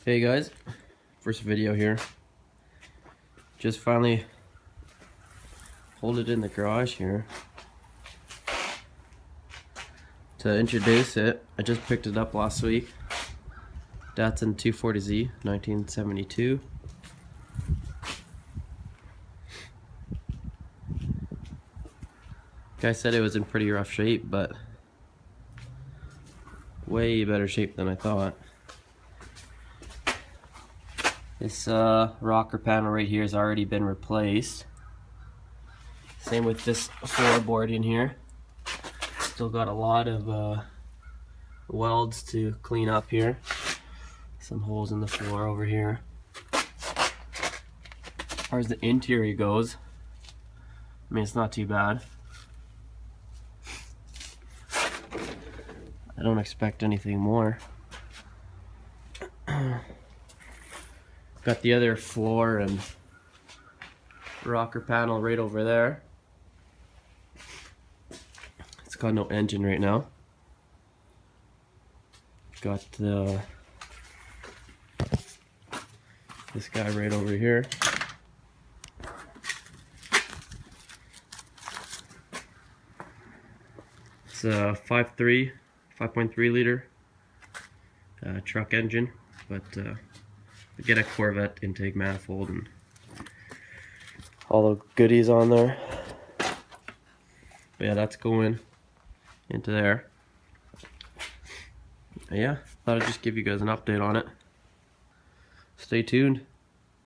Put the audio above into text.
Hey guys, first video here. Just finally pulled it in the garage here to introduce it. I just picked it up last week. Datsun 240z, 1972. Guy said it was in pretty rough shape, but way better shape than I thought. This rocker panel right here has already been replaced. Same with this floorboard in here. Still got a lot of welds to clean up here. Some holes in the floor over here. As far as the interior goes, I mean, it's not too bad. I don't expect anything more. Got the other floor and rocker panel right over there. It's got no engine right now. Got this guy right over here. It's a 5.3 liter truck engine, but I get a Corvette intake manifold and all the goodies on there. But yeah, that's going into there. Yeah, thought I'd just give you guys an update on it. Stay tuned.